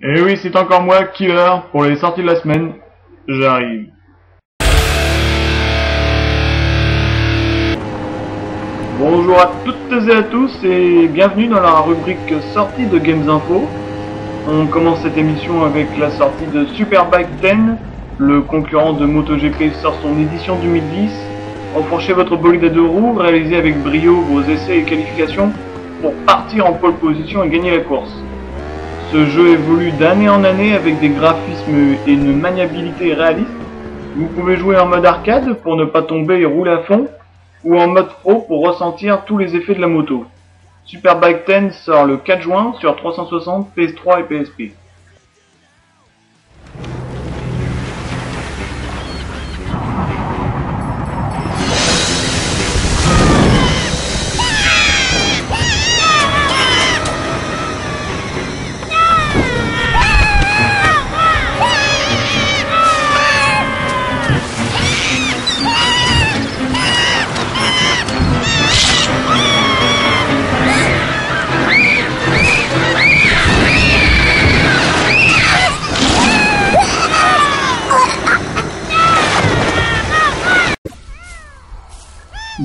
Et oui, c'est encore moi, Killer, pour les sorties de la semaine. J'arrive. Bonjour à toutes et à tous et bienvenue dans la rubrique sortie de Games Info. On commence cette émission avec la sortie de Superbike 10. Le concurrent de MotoGP sort son édition 2010. Enfonchez votre bolide à 2 roues, réalisez avec brio vos essais et qualifications pour partir en pole position et gagner la course. Ce jeu évolue d'année en année avec des graphismes et une maniabilité réaliste. Vous pouvez jouer en mode arcade pour ne pas tomber et rouler à fond, ou en mode pro pour ressentir tous les effets de la moto. Superbike 10 sort le 4 juin sur 360, PS3 et PSP.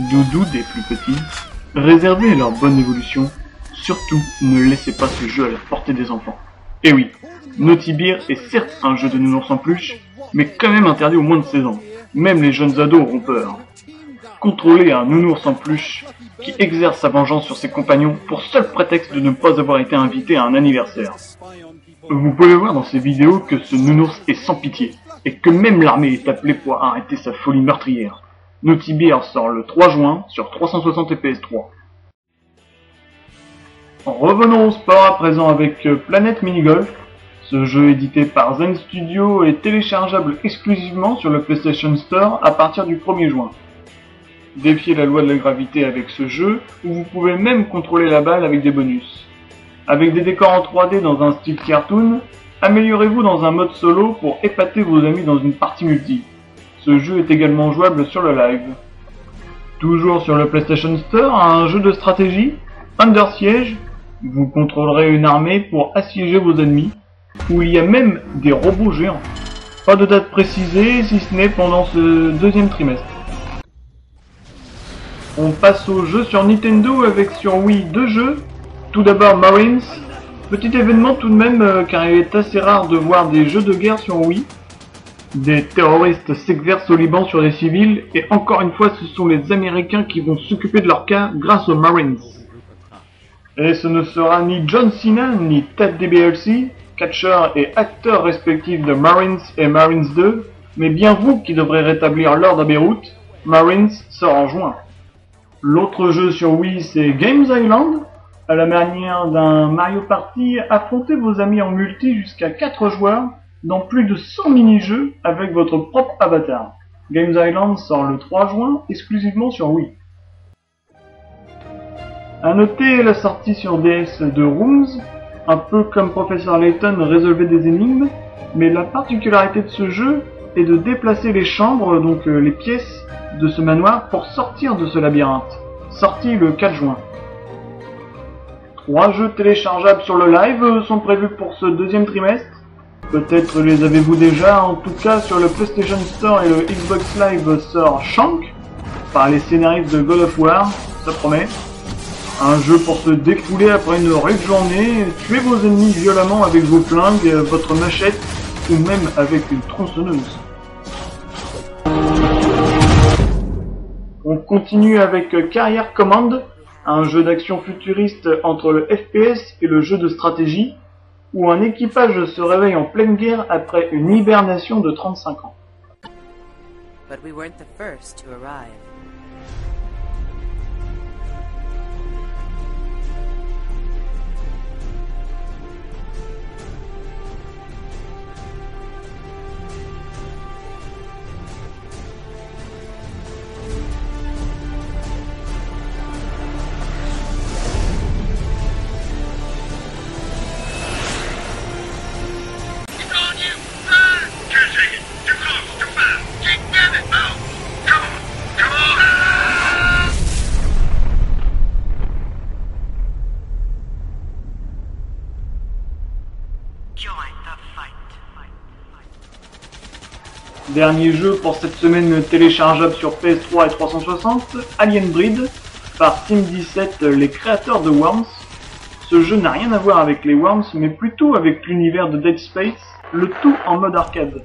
Doudou des plus petits, réservez leur bonne évolution, surtout ne laissez pas ce jeu à la portée des enfants. Et oui, Naughty Beer est certes un jeu de nounours en peluche, mais quand même interdit aux moins de 16 ans. Même les jeunes ados auront peur. Contrôlez un nounours en peluche qui exerce sa vengeance sur ses compagnons pour seul prétexte de ne pas avoir été invité à un anniversaire. Vous pouvez voir dans ces vidéos que ce nounours est sans pitié, et que même l'armée est appelée pour arrêter sa folie meurtrière. Naughty Beer sort le 3 juin sur 360 et PS3. Revenons au sport à présent avec Planet Minigolf. Ce jeu édité par Zen Studio est téléchargeable exclusivement sur le PlayStation Store à partir du 1er juin. Défiez la loi de la gravité avec ce jeu, où vous pouvez même contrôler la balle avec des bonus. Avec des décors en 3D dans un style cartoon, améliorez-vous dans un mode solo pour épater vos amis dans une partie multi. Ce jeu est également jouable sur le live. Toujours sur le PlayStation Store, un jeu de stratégie, Under Siege. Vous contrôlerez une armée pour assiéger vos ennemis, où il y a même des robots géants. Pas de date précisée, si ce n'est pendant ce deuxième trimestre. On passe au jeu sur Nintendo avec sur Wii 2 jeux. Tout d'abord Marines. Petit événement tout de même car il est assez rare de voir des jeux de guerre sur Wii. Des terroristes s'exercent au Liban sur des civils, et encore une fois ce sont les Américains qui vont s'occuper de leur cas grâce aux Marines. Et ce ne sera ni John Cena ni Ted DiBiase, catcheurs et acteurs respectifs de Marines et Marines 2, mais bien vous qui devrez rétablir l'ordre à Beyrouth. Marines sort en juin. L'autre jeu sur Wii c'est Games Island. À la manière d'un Mario Party, affrontez vos amis en multi jusqu'à 4 joueurs, dans plus de 100 mini-jeux avec votre propre avatar. Games Island sort le 3 juin, exclusivement sur Wii. A noter la sortie sur DS de Rooms, un peu comme Professeur Layton résolvait des énigmes, mais la particularité de ce jeu est de déplacer les chambres, donc les pièces de ce manoir, pour sortir de ce labyrinthe. Sorti le 4 juin. 3 jeux téléchargeables sur le live sont prévus pour ce deuxième trimestre. Peut-être les avez-vous déjà, en tout cas sur le PlayStation Store et le Xbox Live sort Shank, par les scénaristes de God of War, ça promet. Un jeu pour se défouler après une rude journée, tuer vos ennemis violemment avec vos flingues, votre machette, ou même avec une tronçonneuse. On continue avec Carrier Command, un jeu d'action futuriste entre le FPS et le jeu de stratégie, où un équipage se réveille en pleine guerre après une hibernation de 35 ans. But we weren't the first to arrive. Too close, too fast. Damn it, Mel! Come on! Dernier jeu pour cette semaine téléchargeable sur PS3 et 360, Alien Breed, par Team 17, les créateurs de Worms. Ce jeu n'a rien à voir avec les Worms, mais plutôt avec l'univers de Dead Space, le tout en mode arcade.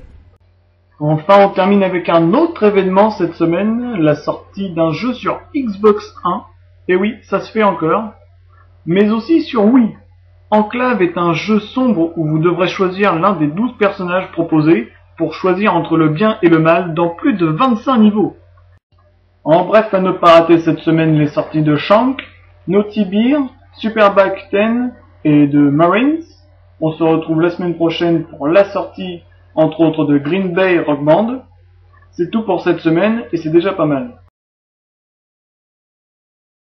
Enfin, on termine avec un autre événement cette semaine, la sortie d'un jeu sur Xbox 1, et oui, ça se fait encore, mais aussi sur Wii. Enclave est un jeu sombre où vous devrez choisir l'un des 12 personnages proposés pour choisir entre le bien et le mal dans plus de 25 niveaux. En bref, à ne pas rater cette semaine les sorties de Shank, Naughty Beer, Superbike 10 et de Marines. On se retrouve la semaine prochaine pour la sortie, entre autres, de Green Bay Rock Band. C'est tout pour cette semaine et c'est déjà pas mal.